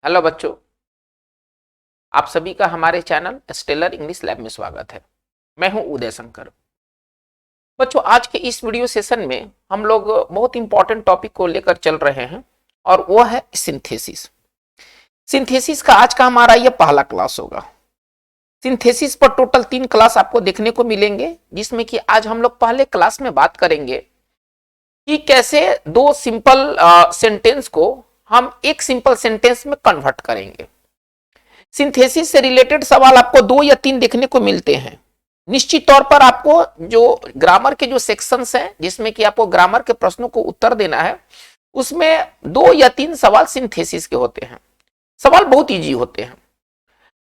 Hello बच्चों, आप सभी का हमारे चैनल स्टेलर इंग्लिश लैब में स्वागत है। मैं हूं उदय शंकर। बच्चों, आज के इस वीडियो सेशन में हम लोग बहुत इंपॉर्टेंट टॉपिक को लेकर चल रहे हैं और वो है सिंथेसिस। सिंथेसिस का आज का हमारा ये पहला क्लास होगा। सिंथेसिस पर टोटल 3 क्लास आपको देखने को मिलेंगे, जिसमें कि आज हम लोग पहले क्लास में बात करेंगे कि कैसे 2 सिंपल सेंटेंस को हम एक सिंपल सेंटेंस में कन्वर्ट करेंगे। सिंथेसिस से रिलेटेड सवाल आपको 2 या 3 देखने को मिलते हैं। निश्चित तौर पर आपको जो ग्रामर के जो सेक्शंस हैं, जिसमें कि आपको ग्रामर के प्रश्नों को उत्तर देना है, उसमें 2 या 3 सवाल सिंथेसिस के होते हैं। सवाल बहुत इजी होते हैं,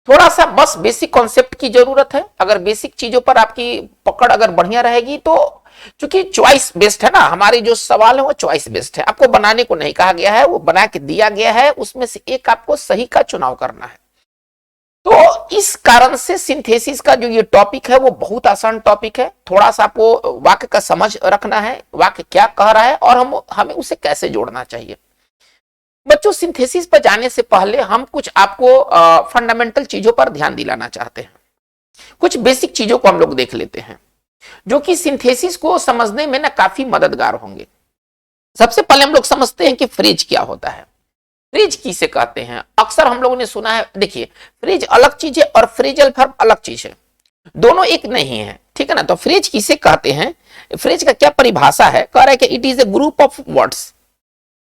थोड़ा सा बस बेसिक कॉन्सेप्ट की जरूरत है। अगर बेसिक चीजों पर आपकी पकड़ अगर बढ़िया रहेगी तो, चूंकि चॉइस बेस्ड है ना, हमारे जो सवाल है वो चॉइस बेस्ड है। आपको बनाने को नहीं कहा गया है, वो बना के दिया गया है, उसमें से एक आपको सही का चुनाव करना है। तो इस कारण से सिंथेसिस का जो ये टॉपिक है वो बहुत आसान टॉपिक है। थोड़ा सा आपको वाक्य का समझ रखना है, वाक्य क्या कह रहा है और हमें उसे कैसे जोड़ना चाहिए। बच्चों, सिंथेसिस पर जाने से पहले हम कुछ आपको फंडामेंटल चीजों पर ध्यान दिलाना चाहते हैं। कुछ बेसिक चीजों को हम लोग देख लेते हैं, जो कि सिंथेसिस को समझने में ना काफी मददगार होंगे। सबसे पहले हम लोग समझते हैं कि फ्रेज क्या होता है। फ्रेज किसे कहते हैं? अक्सर हम लोगों ने सुना है। देखिए, फ्रेज अलग चीज है और फ्रेजल वर्ब अलग चीज है, दोनों एक नहीं है, ठीक है ना। तो फ्रेज किसे कहते हैं? फ्रेज का क्या परिभाषा है? कह रहा है कि it is a group of words.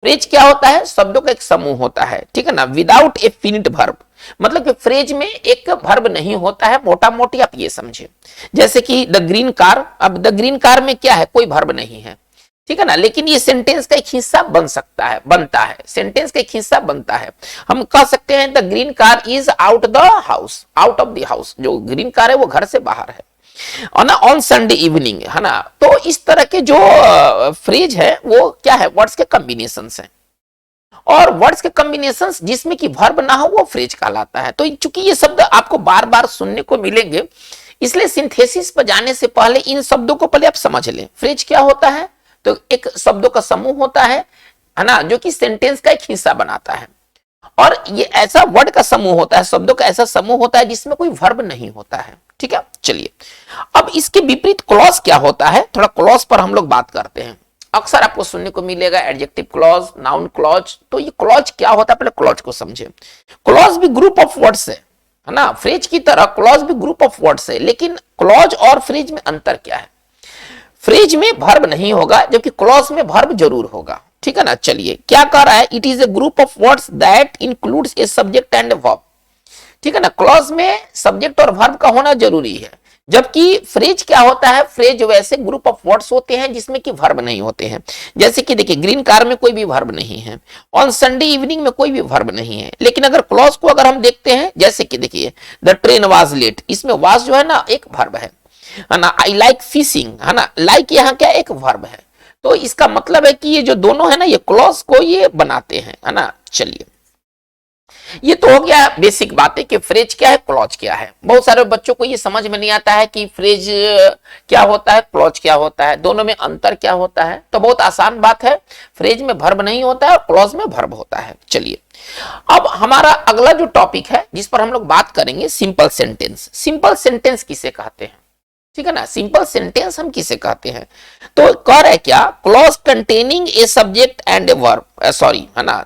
Phrase क्या होता है? शब्दों का एक समूह होता है, ठीक है ना, विदाउट ए फिनिट वर्ब। मतलब कि फ्रेज में एक वर्ब नहीं होता है, मोटा मोटी आप ये समझे। जैसे कि द ग्रीन कार, अब द ग्रीन कार में क्या है? कोई वर्ब नहीं है, ठीक है ना, लेकिन ये सेंटेंस का एक हिस्सा बन सकता है, बनता है, सेंटेंस का एक हिस्सा बनता है। हम कह सकते हैं the green car is out the house, out of the house. जो ग्रीन कार है वो घर से बाहर है, और ना ऑन संडे इवनिंग, है ना। तो इस तरह के जो फ्रेज है वो क्या है? वर्ड्स के कॉम्बिनेशंस हैं, और वर्ड्स के कॉम्बिनेशंस जिसमें कि वर्ब ना हो वो फ्रेज कहलाता है। तो चूंकि ये शब्द आपको बार बार सुनने को मिलेंगे, इसलिए सिंथेसिस पर जाने से पहले इन शब्दों को पहले आप समझ लें। फ्रेज क्या होता है? तो एक शब्दों का समूह होता है ना, जो कि सेंटेंस का एक हिस्सा बनाता है। और ये ऐसा वर्ड का समूह होता है, शब्दों का ऐसा समूह होता है जिसमें कोई वर्ब नहीं होता है, ठीक है। चलिए, अब इसके विपरीत क्लॉज क्या होता है? थोड़ा क्लॉज पर हम लोग बात करते हैं। अक्सर आपको सुनने को मिलेगा एडजेक्टिव क्लॉज, नाउन क्लॉज। तो ये क्लॉज क्या होता है, पहले क्लॉज को समझे। क्लॉज भी ग्रुप ऑफ वर्ड्स है ना, फ्रेज की तरह क्लॉज भी ग्रुप ऑफ वर्ड्स है। लेकिन क्लॉज और फ्रेज में अंतर क्या है? फ्रेज में वर्ब नहीं होगा, जबकि क्लॉज में वर्ब जरूर होगा, ठीक है ना। चलिए, क्या कह रहा है? It is a group of words that includes a subject and verb, ठीक है ना। क्लॉज में सब्जेक्ट और वर्ब का होना जरूरी है, जबकि फ्रेज क्या होता है? फ्रेज वैसे ग्रुप ऑफ वर्ड्स होते हैं जिसमें कि वर्ब नहीं होते हैं। जैसे कि देखिए, ग्रीन कार में कोई भी वर्ब नहीं है, ऑन संडे इवनिंग में कोई भी वर्ब नहीं है। लेकिन अगर क्लॉज को अगर हम देखते हैं, जैसे कि देखिए द ट्रेन वाज लेट, इसमें वाज जो है ना एक वर्ब है ना। आई लाइक फिशिंग, है ना, लाइक यहाँ क्या एक वर्ब है। तो इसका मतलब है कि ये जो दोनों है ना, ये क्लॉज को ये बनाते हैं, है ना। चलिए, ये तो हो गया बेसिक बात है कि फ्रेज क्या है, क्लॉज क्या है। बहुत सारे बच्चों को ये समझ में नहीं आता है कि फ्रेज क्या होता है, क्लॉज क्या होता है, दोनों में अंतर क्या होता है। तो बहुत आसान बात है, फ्रेज में वर्ब नहीं होता है और क्लॉज में वर्ब होता है। चलिए, अब हमारा अगला जो टॉपिक है जिस पर हम लोग बात करेंगे, सिंपल सेंटेंस। सिंपल सेंटेंस किसे कहते हैं, ठीक है ना। सिंपल सेंटेंस हम किसे कहते हैं? तो कह रहे क्या? Clause containing a subject and a verb, sorry, है ना,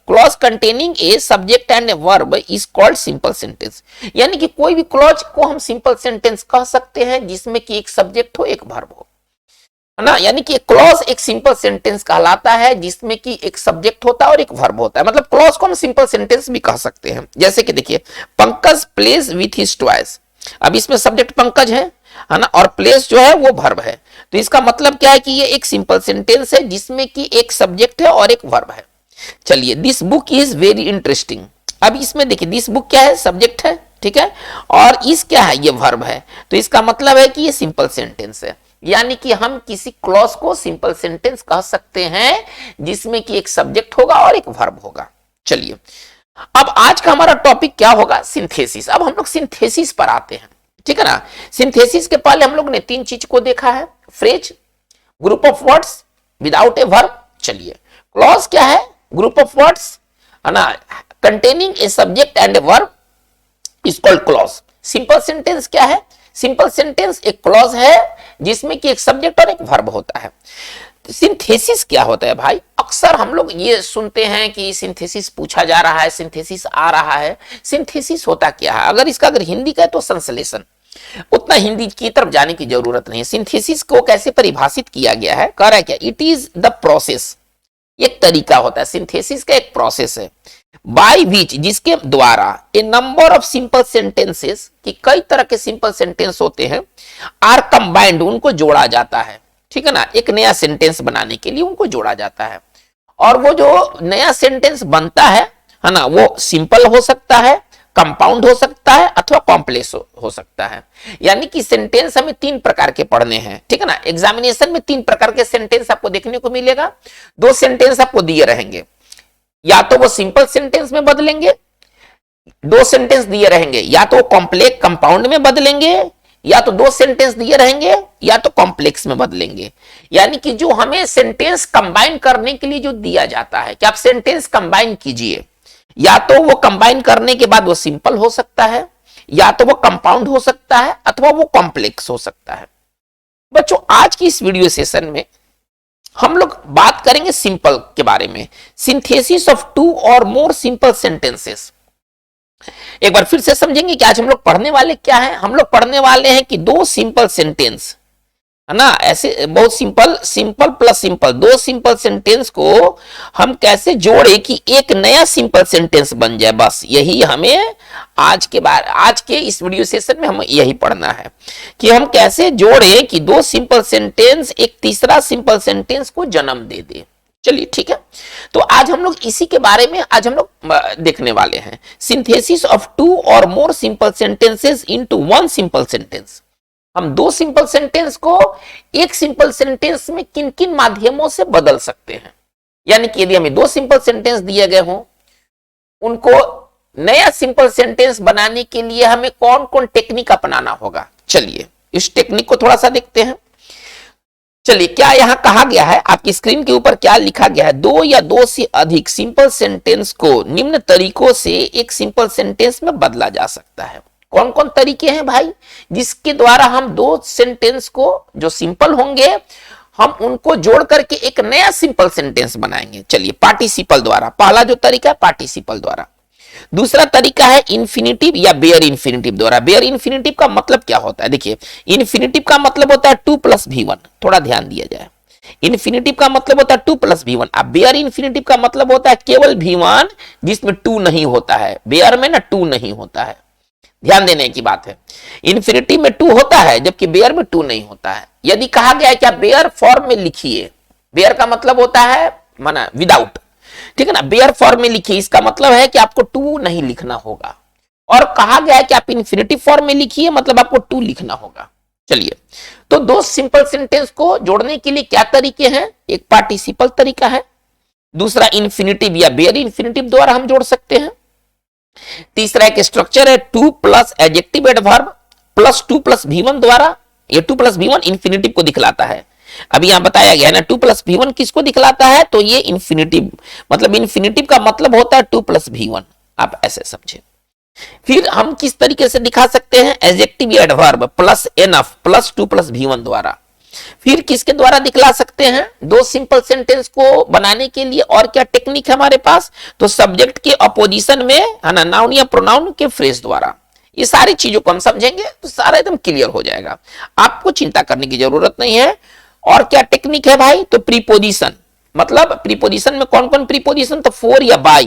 clause containing a subject and a verb is called simple sentence. यानी कि कोई भी क्लॉज को हम सिंपल सेंटेंस कह सकते हैं जिसमें कि एक सब्जेक्ट हो एक वर्ब हो, है ना। यानी कि क्लॉज एक सिंपल सेंटेंस कहलाता है जिसमें कि एक सब्जेक्ट होता है और एक वर्ब होता है। मतलब क्लॉज को हम सिंपल सेंटेंस भी कह सकते हैं। जैसे कि देखिए, Pankaj plays with his toys. अब इसमें सब्जेक्ट पंकज है ना, और प्लेस जो है वो वर्ब है। तो इसका मतलब क्या है कि ये एक सिंपल सेंटेंस है जिसमें कि एक सब्जेक्ट है और एक वर्ब है। चलिए, this book is very interesting. अब इसमें देखिए, दिस बुक क्या है? सब्जेक्ट है, ठीक है, और इस क्या है? ये वर्ब है। तो इसका मतलब है कि ये सिंपल सेंटेंस है। यानी कि हम किसी क्लॉज को सिंपल सेंटेंस कह सकते हैं जिसमें कि एक सब्जेक्ट होगा और एक वर्ब होगा। चलिए, अब आज का हमारा टॉपिक क्या होगा? सिंथेसिस। अब हम लोग सिंथेसिस पर आते हैं, ठीक है ना। सिंथेसिस के पहले हम लोग ने 3 चीज को देखा है, phrase, group of words without a verb. चलिए, क्लॉज क्या है? ग्रुप ऑफ वर्ड्स, है ना, containing a subject and a verb is called clause. Simple sentence क्या है? सिंपल सेंटेंस एक क्लॉज है जिसमें कि एक सब्जेक्ट और एक वर्ब होता है। सिंथेसिस क्या होता है भाई? अक्सर हम लोग ये सुनते हैं कि सिंथेसिस पूछा जा रहा है, सिंथेसिस आ रहा है। सिंथेसिस होता क्या है? अगर हिंदी का है तो संश्लेषण, उतना हिंदी की तरफ जाने की जरूरत नहीं है। सिंथेसिस को कैसे परिभाषित किया गया है? कह रहा है क्या? इट इज द प्रोसेस, एक तरीका होता है, सिंथेसिस का एक प्रोसेस है, बाय विच, जिसके द्वारा ए नंबर ऑफ सिंपल सेंटेंसेस, कि कई तरह के सिंपल सेंटेंस होते हैं, आर कंबाइंड, उनको जोड़ा जाता है। ठीक है ना, एक नया सेंटेंस बनाने के लिए उनको जोड़ा जाता है। और वो जो नया सेंटेंस बनता है ना, वो सिंपल हो सकता है, कंपाउंड हो सकता है, अथवा कॉम्प्लेक्स हो सकता है। यानी कि सेंटेंस हमें 3 प्रकार के पढ़ने हैं। ठीक है ना, एग्जामिनेशन में 3 प्रकार के सेंटेंस आपको देखने को मिलेगा। 2 सेंटेंस आपको दिए रहेंगे, या तो वो सिंपल सेंटेंस में बदलेंगे, 2 सेंटेंस दिए रहेंगे, या तो कॉम्प्लेक्स कंपाउंड में बदलेंगे, या तो 2 सेंटेंस दिए रहेंगे, या तो कॉम्प्लेक्स में बदलेंगे। यानी कि जो हमें सेंटेंस कंबाइन करने के लिए जो दिया जाता है कि आप सेंटेंस कंबाइन कीजिए, या तो वो कंबाइन करने के बाद वो सिंपल हो सकता है, या तो वो कंपाउंड हो सकता है, अथवा वो कॉम्प्लेक्स हो सकता है। बच्चों, आज की इस वीडियो सेशन में हम लोग बात करेंगे सिंपल के बारे में, सिंथेसिस ऑफ 2 और मोर सिंपल सेंटेंसेस। एक बार फिर से समझेंगे कि आज हम लोग पढ़ने वाले क्या है। हम लोग पढ़ने वाले हैं कि 2 सिंपल सेंटेंस, है ना, ऐसे बहुत simple plus simple, 2 simple sentence को हम कैसे जोड़े कि एक नया सिंपल सेंटेंस बन जाए। बस यही हमें आज के इस वीडियो सेशन में हम यही पढ़ना है कि हम कैसे जोड़े कि 2 सिंपल सेंटेंस एक तीसरा सिंपल सेंटेंस को जन्म दे दे। चलिए ठीक है, तो आज हम लोग इसी के बारे में आज हम लोग देखने वाले हैं, सिंथेसिस ऑफ 2 और more simple sentences into 1 simple sentence. हम 2 सिंपल सेंटेंस को एक सिंपल सेंटेंस में किन किन माध्यमों से बदल सकते हैं। यानी कि यदि हमें 2 सिंपल सेंटेंस दिए गए हों, उनको नया सिंपल सेंटेंस बनाने के लिए हमें कौन कौन टेक्निक अपनाना होगा। चलिए इस टेक्निक को थोड़ा सा देखते हैं। चलिए, क्या यहां कहा गया है, आपकी स्क्रीन के ऊपर क्या लिखा गया है? 2 या 2 से अधिक सिंपल सेंटेंस को निम्न तरीकों से एक सिंपल सेंटेंस में बदला जा सकता है। कौन कौन तरीके हैं भाई, जिसके द्वारा हम 2 सेंटेंस को जो सिंपल होंगे हम उनको जोड़ करके एक नया सिंपल सेंटेंस बनाएंगे। चलिए, पार्टिसिपल द्वारा, पहला जो तरीका है पार्टिसिपल द्वारा। दूसरा तरीका है इन्फिनिटिव या बेयर इन्फिनिटिव द्वारा। बेयर इन्फिनिटिव का मतलब क्या होता है? देखिए, इन्फिनिटिव का मतलब होता है 2 + v1, थोड़ा ध्यान दिया जाए। इन्फिनिटिव का मतलब होता है 2 + v1। अब बेयर इन्फिनिटिव का मतलब होता है केवल v1 जिसमें 2 नहीं होता है। बेयर में ना 2 नहीं होता है, ध्यान देने की बात है। इन्फिनिटिव में 2 होता है जबकि बेयर में 2 नहीं होता है। यदि कहा गया है कि आप बेयर फॉर्म में लिखिए, बेयर का मतलब होता है माना विदाउट, ठीक है ना, बेयर फॉर्म में लिखिए, इसका मतलब है कि आपको 2 नहीं लिखना होगा। और कहा गया है कि आप इन्फिनिटिव फॉर्म में लिखिए, मतलब आपको 2 लिखना होगा। चलिए, तो 2 सिंपल सेंटेंस को जोड़ने के लिए क्या तरीके हैं? एक पार्टिसिपल तरीका है, दूसरा इन्फिनिटिव या बेयर इन्फिनिटिव द्वारा हम जोड़ सकते हैं, तीसरा एक स्ट्रक्चर है 2 + एडजेक्टिव एडवर्ब + 2 + v1 द्वारा। ये 2 + v1 इन्फिनिटिव को दिखलाता है। अभी यहां बताया गया है ना, 2 + v1 किसको दिखलाता है? तो ये इन्फिनिटिव, मतलब इन्फिनिटिव का मतलब होता है 2 + v1, आप ऐसे समझे। फिर हम किस तरीके से दिखा सकते हैं? एडजेक्टिव या एडवर्ब + एनफ + 2 + v1 द्वारा। फिर किसके द्वारा दिखला सकते हैं 2 सिंपल सेंटेंस को बनाने के लिए? और क्या टेक्निक है हमारे पास? तो सब्जेक्ट के अपोजिशन में, है ना, नाउन या प्रोनाउन के फ्रेज द्वारा। ये सारी चीजों को हम समझेंगे तो सारा एकदम क्लियर हो जाएगा, आपको चिंता करने की जरूरत नहीं है। और क्या टेक्निक है भाई? तो प्रीपोजिशन, मतलब प्रीपोजिशन में कौन कौन प्रीपोजिशन? तो फॉर या बाय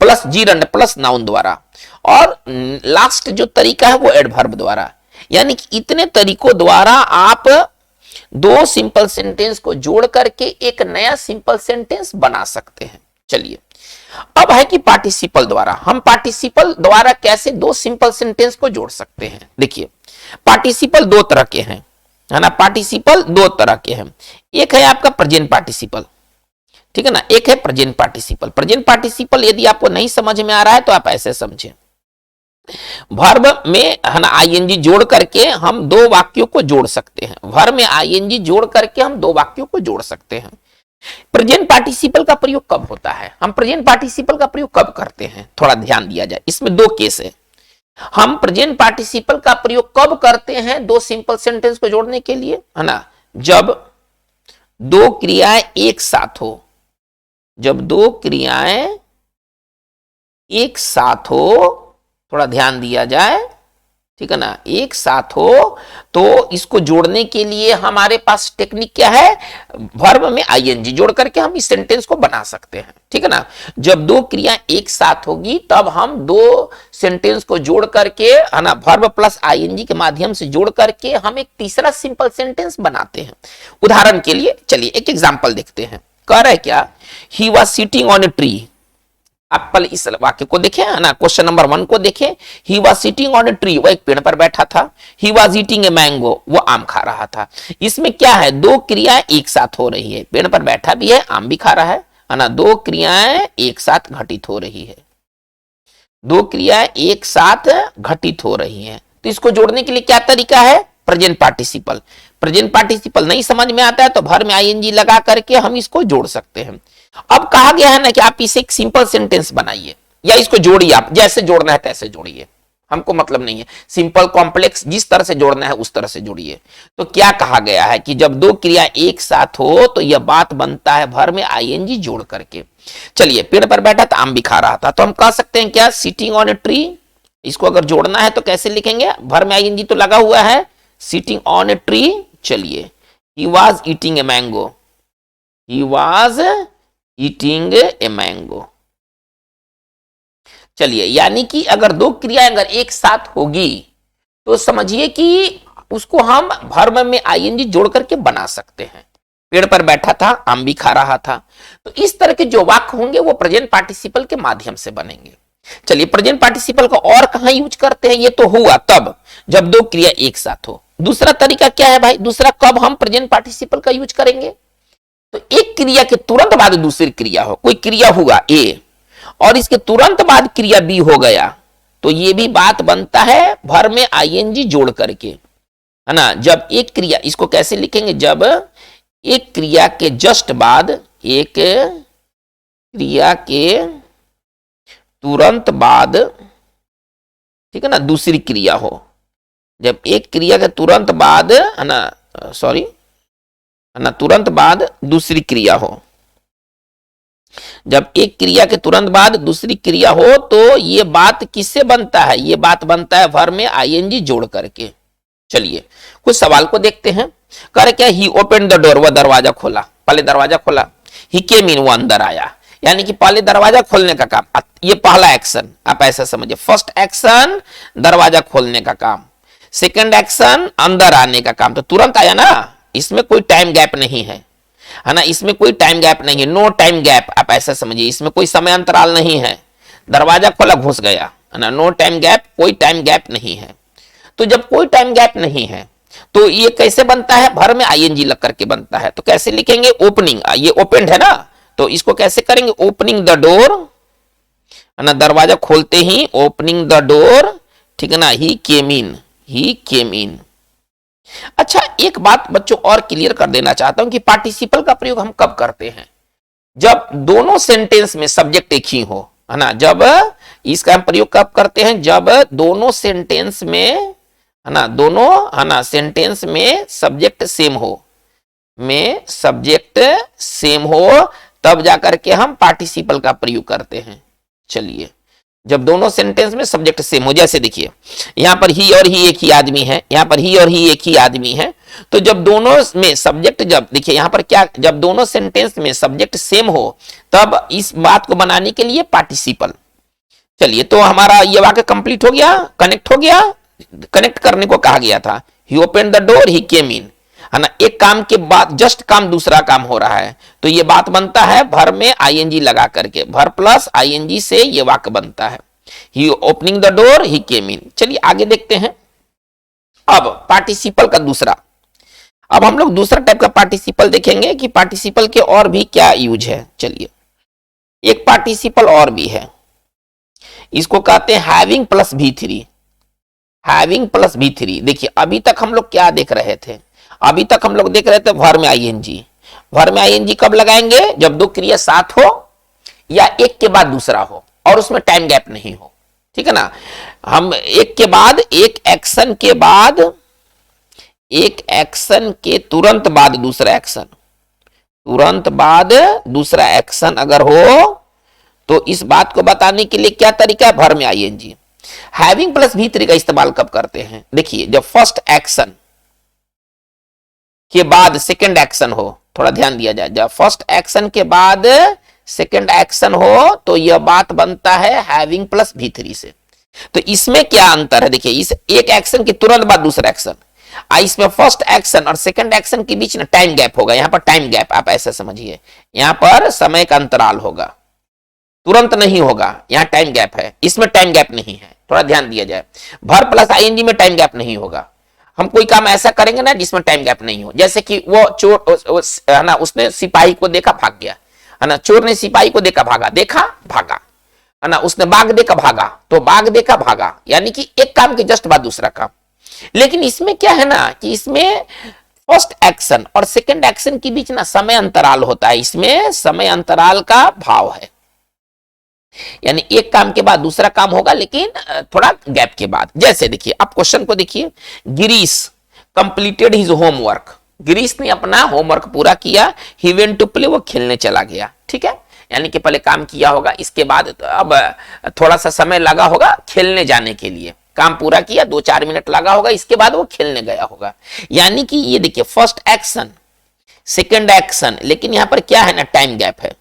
+ जीरंड + नाउन द्वारा। और लास्ट जो तरीका है वो एडवर्ब द्वारा। यानी कि इतने तरीकों द्वारा आप 2 सिंपल सेंटेंस को जोड़ करके एक नया सिंपल सेंटेंस बना सकते हैं। चलिए, अब है कि पार्टिसिपल द्वारा, हम पार्टिसिपल द्वारा कैसे 2 सिंपल सेंटेंस को जोड़ सकते हैं। देखिए, पार्टिसिपल 2 तरह के हैं, है ना, पार्टिसिपल 2 तरह के हैं। एक है आपका प्रेजेंट पार्टिसिपल, ठीक है ना, एक है प्रेजेंट पार्टिसिपल। प्रेजेंट पार्टिसिपल यदि आपको नहीं समझ में आ रहा है तो आप ऐसे समझें, वर्ब में, है ना, आईएनजी जोड़ करके हम 2 वाक्यों को जोड़ सकते हैं। वर्ब में आईएनजी जोड़ करके हम 2 वाक्यों को जोड़ सकते हैं। प्रेजेंट पार्टिसिपल का प्रयोग कब होता है, हम प्रेजेंट पार्टिसिपल का प्रयोग कब करते हैं, थोड़ा ध्यान दिया जाए। इसमें दो केस है। हम प्रेजेंट पार्टिसिपल का प्रयोग कब करते हैं, दो सिंपल सेंटेंस को जोड़ने के लिए, है ना, जब दो क्रियाएं एक साथ हो, जब दो क्रियाएं एक साथ हो, थोड़ा ध्यान दिया जाए, ठीक है ना, एक साथ हो, तो इसको जोड़ने के लिए हमारे पास टेक्निक क्या है, वर्ब में आईएनजी जोड़ करके हम इस सेंटेंस को बना सकते हैं, ठीक है ना। जब दो क्रिया एक साथ होगी तब हम दो सेंटेंस को जोड़ करके, है ना, वर्ब प्लस आईएनजी के माध्यम से जोड़ करके हम एक तीसरा सिंपल सेंटेंस बनाते हैं। उदाहरण के लिए चलिए एक एग्जाम्पल देखते हैं। कह रहे क्या, he was sitting on a tree. आप पहले इस वाक्य को देखें, है ना, क्वेश्चन नंबर 1 को देखें। He was sitting on a tree, वो एक पेड़ पर बैठा था। ही वॉज ईटिंग ए मैंगो, वो आम खा रहा था। इसमें क्या है, दो क्रियाएं एक साथ हो रही है, पेड़ पर बैठा भी है, आम भी खा रहा है ना, दो क्रियाएं एक साथ घटित हो रही है, दो क्रियाएं एक साथ घटित हो रही हैं। तो इसको जोड़ने के लिए क्या तरीका है, प्रेजेंट पार्टिसिपल। प्रेजेंट पार्टिसिपल नहीं समझ में आता है तो भर में आईएनजी लगा करके हम इसको जोड़ सकते हैं। अब कहा गया है ना कि आप इसे एक सिंपल सेंटेंस बनाइए या इसको जोड़िए, आप जैसे जोड़ना है तैसे जोड़िए, हमको मतलब नहीं है, सिंपल कॉम्प्लेक्स जिस तरह से जोड़ना है उस तरह से जोड़िए। तो क्या कहा गया है कि जब दो क्रिया एक साथ हो तो यह बात बनता है भर में आईएनजी जोड़ करके। चलिए, पेड़ पर बैठा था, आम भी खा रहा था, तो हम कह सकते हैं क्या, सिटिंग ऑन ए ट्री। इसको अगर जोड़ना है तो कैसे लिखेंगे, भर में आईएनजी तो लगा हुआ है, सिटिंग ऑन ए ट्री। चलिए, he was eating a mango, he was eating a mango. चलिए, यानी कि अगर दो क्रियाएं अगर एक साथ होगी तो समझिए कि उसको हम वर्ब में आईएनजी जोड़ करके बना सकते हैं। पेड़ पर बैठा था, आम भी खा रहा था। तो इस तरह के जो वाक्य होंगे वो प्रेजेंट पार्टिसिपल के माध्यम से बनेंगे। चलिए, प्रेजेंट पार्टिसिपल को और कहां यूज करते हैं, ये तो हुआ तब जब दो क्रिया एक साथ हो। दूसरा तरीका क्या है भाई, दूसरा कब हम प्रेजेंट पार्टिसिपल का यूज करेंगे, तो एक क्रिया के तुरंत बाद दूसरी क्रिया हो, कोई क्रिया हुआ ए और इसके तुरंत बाद क्रिया बी हो गया, तो ये भी बात बनता है भर में आईएनजी जोड़ करके, है ना। जब एक क्रिया, इसको कैसे लिखेंगे, जब एक क्रिया के जस्ट बाद, एक क्रिया के तुरंत बाद, ठीक है ना, दूसरी क्रिया हो। जब एक क्रिया के तुरंत बाद, है ना, सॉरी, है ना, तुरंत बाद दूसरी क्रिया हो, जब एक क्रिया के तुरंत बाद दूसरी क्रिया हो तो ये बात किससे बनता है, ये बात बनता है वर्ब में आईएनजी जोड़ करके। चलिए कुछ सवाल को देखते हैं। कह रहे क्या, ही ओपन द डोर, वह दरवाजा खोला, पहले दरवाजा खोला। ही केम इन, वो अंदर आया, यानी कि पहले दरवाजा खोलने का काम, ये पहला एक्शन, आप ऐसा समझिए। फर्स्ट एक्शन दरवाजा खोलने का काम, सेकंड एक्शन अंदर आने का काम, तो तुरंत आया ना, इसमें कोई टाइम गैप नहीं है ना, इसमें कोई टाइम गैप नहीं है, नो टाइम गैप, आप ऐसा समझिए, इसमें कोई समय अंतराल नहीं है। दरवाजा खोला, घुस गया, है ना, नो टाइम गैप, कोई टाइम गैप नहीं है। तो जब कोई टाइम गैप नहीं है तो ये कैसे बनता है, भर में आईएनजी लग करके बनता है। तो कैसे लिखेंगे, ओपनिंग, ये ओपन है ना, तो इसको कैसे करेंगे, ओपनिंग द डोर, है ना, दरवाजा खोलते ही, ओपनिंग द डोर, ठीक है ना, ही केम इन, ही केम इन। अच्छा, एक बात बच्चों और क्लियर कर देना चाहता हूं कि पार्टिसिपल का प्रयोग हम कब करते हैं, जब दोनों सेंटेंस में सब्जेक्ट एक ही हो, है ना। जब इसका हम प्रयोग कब करते हैं, जब दोनों सेंटेंस में, है ना, दोनों, है ना, सेंटेंस में सब्जेक्ट सेम हो, में सब्जेक्ट सेम हो, तब जाकर के हम पार्टिसिपल का प्रयोग करते हैं। चलिए, जब दोनों सेंटेंस में सब्जेक्ट सेम हो, जैसे देखिए यहां पर ही और ही एक ही आदमी है, यहां पर ही और ही एक ही आदमी है, तो जब दोनों में सब्जेक्ट, जब देखिए यहां पर क्या, जब दोनों सेंटेंस में सब्जेक्ट सेम हो तब इस बात को बनाने के लिए पार्टिसिपल। चलिए, तो हमारा ये वाक्य कंप्लीट हो गया, कनेक्ट हो गया। कनेक्ट करने को कहा गया था, ही ओपन द डोर, ही केम इन, है ना, एक काम के बाद जस्ट काम दूसरा काम हो रहा है, तो ये बात बनता है भर में आईएनजी लगा करके, भर प्लस आईएनजी से ये वाक्य बनता है, ही ओपनिंग द डोर, ही केम इन। चलिए आगे देखते हैं। अब पार्टिसिपल का दूसरा, अब हम लोग दूसरा टाइप का पार्टिसिपल देखेंगे कि पार्टिसिपल के और भी क्या यूज है। चलिए, एक पार्टिसिपल और भी है, इसको कहते हैं having plus V3, having plus V3। देखिए, अभी तक हम लोग क्या देख रहे थे, अभी तक हम लोग देख रहे थे वर्ब में आईएनजी, वर्ब में आईएनजी कब लगाएंगे? जब दो क्रिया साथ हो या एक के बाद दूसरा हो और उसमें टाइम गैप नहीं हो, ठीक है ना। हम एक के बाद एक एक्शन के बाद, एक एक्शन के तुरंत बाद दूसरा एक्शन, तुरंत बाद दूसरा एक्शन अगर हो तो इस बात को बताने के लिए क्या तरीका है? वर्ब में आईएनजी। हैविंग प्लस V3 का इस्तेमाल कब करते हैं? देखिए, जब फर्स्ट एक्शन के बाद सेकंड एक्शन हो, थोड़ा ध्यान दिया जाए, जब फर्स्ट एक्शन के बाद सेकंड एक्शन हो तो यह बात बनता है हैविंग प्लस V3 से। तो इसमें क्या अंतर है? देखिए, इस एक एक्शन के तुरंत बाद दूसरा एक्शन, इसमें फर्स्ट एक्शन और सेकंड एक्शन के बीच ना टाइम गैप होगा। यहां पर टाइम गैप आप ऐसे समझिए, यहां पर समय का अंतराल होगा, तुरंत नहीं होगा, यहां टाइम गैप है, इसमें टाइम गैप नहीं है, थोड़ा ध्यान दिया जाए। वर्ब प्लस आईएनजी में टाइम गैप नहीं होगा। हम कोई काम ऐसा करेंगे ना जिसमें टाइम गैप नहीं हो, जैसे कि वो चोर है ना, उसने सिपाही को देखा भाग गया, है ना, चोर ने सिपाही को देखा भागा, देखा भागा, है ना, उसने बाघ देखा भागा, तो बाघ देखा भागा, यानी कि एक काम के जस्ट बाद दूसरा काम। लेकिन इसमें क्या है ना कि इसमें फर्स्ट एक्शन और सेकंड एक्शन के बीच ना समय अंतराल होता है, इसमें समय अंतराल का भाव है, यानी एक काम के बाद दूसरा काम होगा लेकिन थोड़ा गैप के बाद। जैसे देखिए, आप क्वेश्चन को देखिए, Girish completed his homework, Girish ने अपना होमवर्क पूरा किया, ही वेंट टू प्ले, वो खेलने चला गया, ठीक है, यानी कि पहले काम किया होगा, इसके बाद तो अब थोड़ा सा समय लगा होगा खेलने जाने के लिए, काम पूरा किया, 2-4 मिनट लगा होगा, इसके बाद वो खेलने गया होगा। यानी कि ये देखिए, फर्स्ट एक्शन सेकंड एक्शन, लेकिन यहां पर क्या है ना, टाइम गैप है,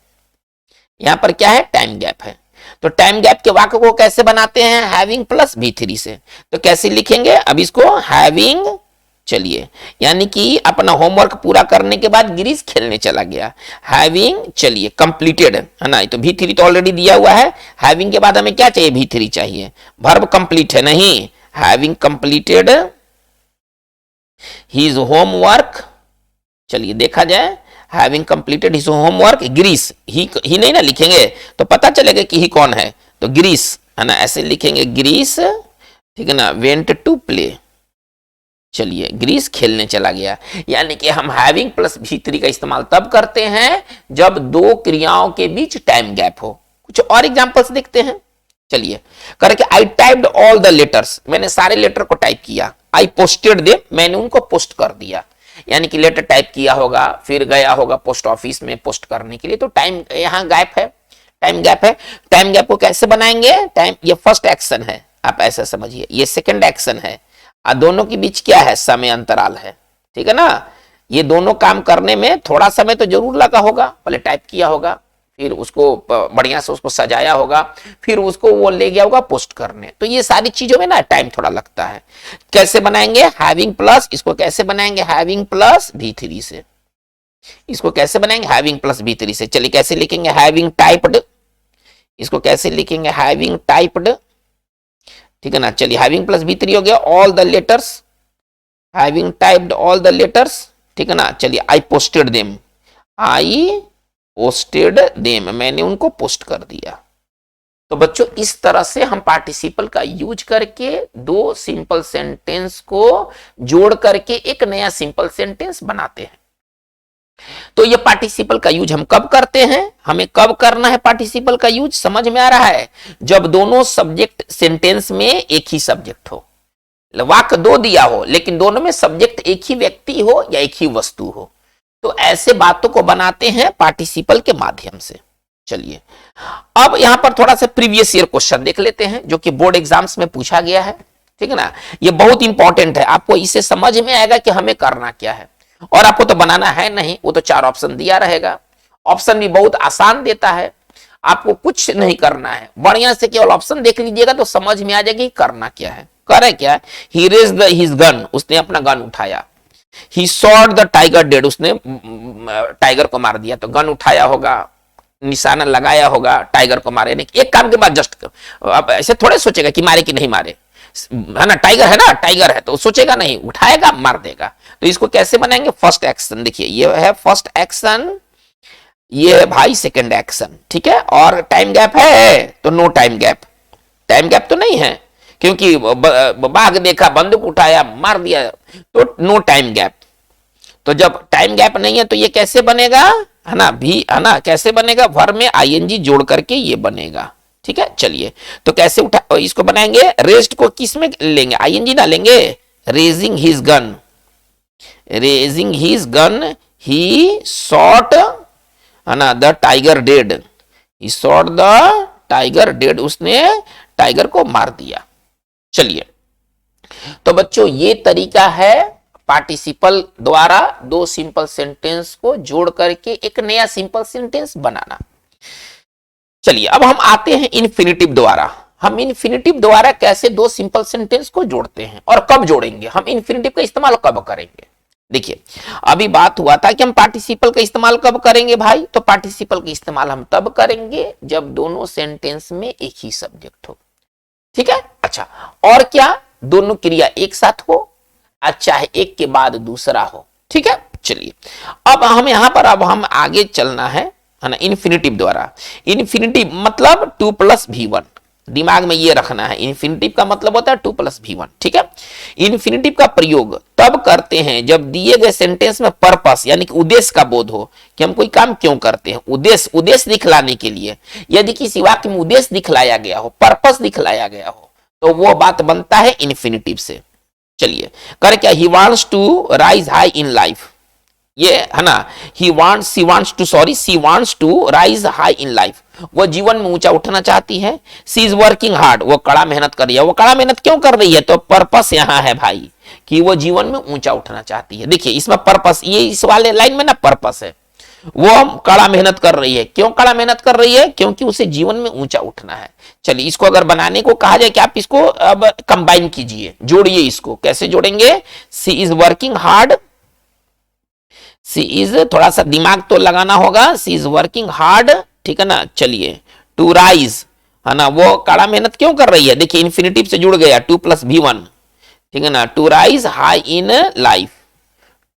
यहां पर क्या है, टाइम गैप है। तो टाइम गैप के वाक्य को कैसे बनाते हैं? हैविंग प्लस V3 से। तो कैसे लिखेंगे? अब इसको हैविंग, चलिए, यानी कि अपना होमवर्क पूरा करने के बाद गिरीश खेलने चला गया, हैविंग, चलिए, कंप्लीटेड, है ना, तो V3 तो ऑलरेडी दिया हुआ है, हैविंग के बाद हमें क्या चाहिए? V3 चाहिए। वर्ब कंप्लीट है नहीं, हैविंग कंप्लीटेड हिज होमवर्क, चलिए देखा जाए, having completed his homework, Girish, he नहीं ना लिखेंगे तो पता चलेगा कि ही कौन है, तो गिरीश, है ना, ऐसे लिखेंगे गिरीश, ठीक है ना, वेंट टू प्ले, चलिए, गिरीश खेलने चला गया। यानी कि हम हैविंग प्लस V3 का इस्तेमाल तब करते हैं जब दो क्रियाओं के बीच टाइम गैप हो। कुछ और एग्जांपल्स देखते हैं, चलिए, करके आई टाइप्ड ऑल द लेटर्स, मैंने सारे लेटर को टाइप किया, आई पोस्टेड देम, मैंने उनको पोस्ट कर दिया, यानी कि लेटर टाइप किया होगा, फिर गया होगा पोस्ट ऑफिस में पोस्ट करने के लिए, तो टाइम यहां गैप है, टाइम गैप है। टाइम गैप को कैसे बनाएंगे? टाइम, ये फर्स्ट एक्शन है, आप ऐसा समझिए, ये सेकंड एक्शन है, और दोनों के बीच क्या है? समय अंतराल है, ठीक है ना। ये दोनों काम करने में थोड़ा समय तो जरूर लगा होगा, पहले टाइप किया होगा, फिर उसको बढ़िया से उसको सजाया होगा, फिर उसको वो ले गया होगा पोस्ट करने, तो ये सारी चीजों में ना टाइम थोड़ा लगता है। कैसे बनाएंगे? हैविंग प्लस, इसको कैसे बनाएंगे? हैविंग प्लस V3 से। इसको कैसे बनाएंगे? हैविंग प्लस V3 से। चलिए, कैसे लिखेंगे? हैविंग टाइप्ड, इसको कैसे लिखेंगे? हैविंग टाइप्ड, ठीक है ना। चलिए, हैविंग प्लस V3 हो गया, all the letters, having typed all the letters, ठीक है ना। चलिए, I posted them, I posted them, मैंने उनको पोस्ट कर दिया। तो बच्चों, इस तरह से हम पार्टिसिपल का यूज करके दो सिंपल सेंटेंस को जोड़ करके एक नया सिंपल सेंटेंस बनाते हैं। तो ये पार्टिसिपल का यूज हम कब करते हैं? हमें कब करना है पार्टिसिपल का यूज, समझ में आ रहा है? जब दोनों सब्जेक्ट सेंटेंस में एक ही सब्जेक्ट हो, वाक्य दो दिया हो लेकिन दोनों में सब्जेक्ट एक ही व्यक्ति हो या एक ही वस्तु हो, तो ऐसे बातों को बनाते हैं पार्टिसिपल के माध्यम से। चलिए, अब यहां पर थोड़ा सा प्रीवियस ईयर क्वेश्चन देख लेते हैं जो कि बोर्ड एग्जाम्स में पूछा गया है, ठीक है ना। ये बहुत इंपॉर्टेंट है, आपको इसे समझ में आएगा कि हमें करना क्या है, और आपको तो बनाना है नहीं, वो तो 4 ऑप्शन दिया रहेगा, ऑप्शन भी बहुत आसान देता है, आपको कुछ नहीं करना है, बढ़िया से केवल ऑप्शन देख लीजिएगा तो समझ में आ जाएगा करना क्या है। करे क्या? ही रेज्ड हिज गन, उसने अपना गन उठाया, ही शॉट द टाइगर डेड, उसने टाइगर को मार दिया, तो गन उठाया होगा, निशाना लगाया होगा, टाइगर को मारे नहीं, एक काम के बाद जस्ट, अब ऐसे थोड़े सोचेगा कि मारे कि नहीं मारे, है ना, टाइगर है ना, टाइगर है तो सोचेगा नहीं, उठाएगा मार देगा। तो इसको कैसे बनाएंगे? फर्स्ट एक्शन, देखिए ये है फर्स्ट एक्शन, ये है भाई सेकंड एक्शन, ठीक है, और टाइम गैप है तो no time gap, time gap तो नहीं है क्योंकि बाघ देखा, बंदूक उठाया, मार दिया, तो नो टाइम गैप। तो जब टाइम गैप नहीं है तो ये कैसे बनेगा, है ना, भी, है ना, कैसे बनेगा, वर्ब में आईएनजी जोड़ करके ये बनेगा। ठीक है, चलिए तो कैसे उठा इसको बनाएंगे, रेस्ट को किस में लेंगे, आईएनजी ना लेंगे, raising his gun, raising his gun he shot, है ना, the tiger dead, he shot the tiger dead, उसने टाइगर को मार दिया। चलिए तो बच्चों ये तरीका है पार्टिसिपल द्वारा दो सिंपल सेंटेंस को जोड़ करके एक नया सिंपल सेंटेंस बनाना। चलिए अब हम आते हैं इन्फिनिटिव द्वारा। हम इन्फिनिटिव द्वारा कैसे दो सिंपल सेंटेंस को जोड़ते हैं और कब जोड़ेंगे, हम इन्फिनिटिव का इस्तेमाल कब करेंगे। देखिए अभी बात हुआ था कि हम पार्टिसिपल का इस्तेमाल कब करेंगे भाई, तो पार्टिसिपल का इस्तेमाल हम तब करेंगे जब दोनों सेंटेंस में एक ही सब्जेक्ट हो। ठीक है, अच्छा, और क्या, दोनों क्रिया एक साथ हो, चाहे एक के बाद दूसरा हो। ठीक है, चलिए अब हम यहां पर अब हम आगे चलना है ना, इन्फिनिटिव द्वारा। इन्फिनिटिव मतलब 2 + V1, दिमाग में ये रखना है, इन्फिनिटिव का मतलब होता है 2 + V1। ठीक है, इन्फिनिटिव का प्रयोग तब करते हैं जब दिए गए सेंटेंस में पर्पस यानी कि उद्देश्य का बोध हो कि हम कोई काम क्यों करते हैं, उद्देश्य दिखलाने के लिए। यदि किसी वाक्य में उद्देश्य दिखलाया गया हो, पर्पस दिखलाया गया हो, तो वो बात बनता है इन्फिनिटिव से। चलिए कर क्या, he wants to rise high in life, ये है ना, she wants to rise high in life, वो जीवन में ऊंचा उठना चाहती है। सी इज वर्किंग हार्ड, वो कड़ा मेहनत कर रही है। वो कड़ा मेहनत क्यों कर रही है, तो पर्पस यहां है भाई कि वो जीवन में ऊंचा उठना चाहती है। देखिए इसमें पर्पस, ये इस वाले लाइन में ना पर्पस है, वो कड़ा मेहनत कर रही है। क्यों कड़ा मेहनत कर रही है, क्योंकि उसे जीवन में ऊंचा उठना है। चलिए इसको अगर बनाने को कहा जाए कि आप इसको अब कंबाइन कीजिए, जोड़िए, इसको कैसे जोड़ेंगे, she is working hard, she is, थोड़ा सा दिमाग तो लगाना होगा, सी इज वर्किंग हार्ड, ठीक है ना। चलिए टू राइज, है ना, वो कड़ा मेहनत क्यों कर रही है, देखिए इन्फिनिटिव से जुड़ गया 2 + V1, ठीक है ना, to rise high in life,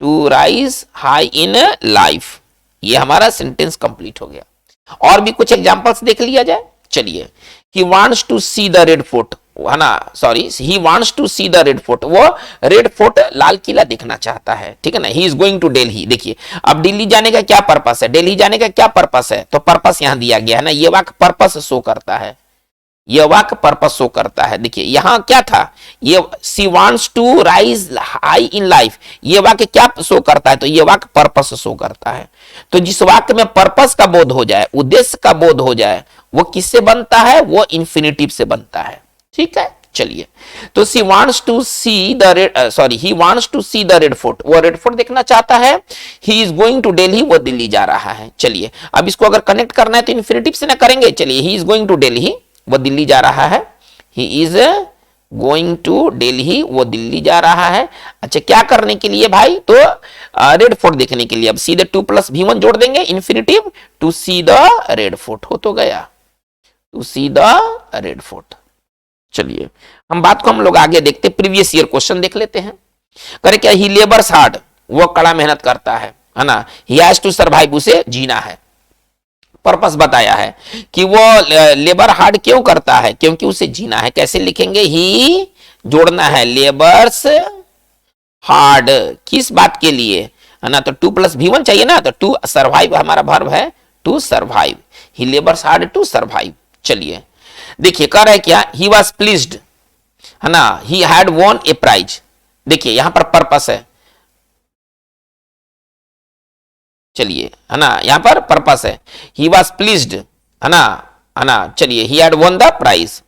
to rise high in life, ये हमारा सेंटेंस कंप्लीट हो गया। और भी कुछ एग्जांपल्स देख लिया जाए। चलिए, he wants to see the Red Fort, है ना, sorry, he wants to see the Red Fort, वो रेड फोर्ट लाल किला देखना चाहता है। ठीक है ना, he is going to Delhi. देखिए अब दिल्ली जाने का क्या पर्पस है, दिल्ली जाने का क्या पर्पस है, तो पर्पस यहां दिया गया है ना, ये वाक्य पर्पस शो करता है, ये वाक्य पर्पस शो करता है। देखिए यहां क्या था, ये she wants to rise high in life, ये वाक्य क्या शो करता है, तो ये वाक्य पर्पस शो करता है। तो जिस वाक्य में पर्पस का बोध हो जाए, उद्देश्य का बोध हो जाए, वो किससे बनता है, वो इन्फिनिटिव से बनता है। ठीक है, चलिए तो she wants to see the Red, sorry, he wants to see the Red Fort, वो रेड फोर्ट देखना चाहता है। He is going to Delhi, वो दिल्ली जा रहा है। चलिए अब इसको अगर कनेक्ट करना है तो इन्फिनिटिव से ना करेंगे। चलिए he is going to Delhi, वो दिल्ली जा रहा है, he is going to Delhi, वो दिल्ली जा रहा है। अच्छा क्या करने के लिए भाई, तो रेड फोर्ट देखने के लिए। अब सीधे 2 + V1 जोड़ देंगे, infinitive, to see the Red Fort हो तो गया, to see the Red Fort. चलिए हम बात को हम लोग आगे देखते, प्रीवियस ईयर क्वेश्चन देख लेते हैं। करे क्या, ही लेबर्स हार्ड, वो कड़ा मेहनत करता है ना, ही हैज टू सर्वाइव, उसे जीना है। पर्पस बताया है कि वो लेबर हार्ड क्यों करता है, क्योंकि उसे जीना है। कैसे लिखेंगे, ही जोड़ना है लेबर्स हार्ड, किस बात के लिए, है ना, तो 2 + V1 चाहिए ना, तो टू सर्वाइव हमारा वर्ब है, to survive, he labours hard to survive. चलिए देखिए कह रहा है क्या, ही वॉज प्लीज्ड, है ना, he had won a prize. देखिए यहां पर पर्पस है, चलिए, है ना, यहां पर पर्पस है, ही वॉज प्लीज्ड, है ना, चलिए he had won the prize.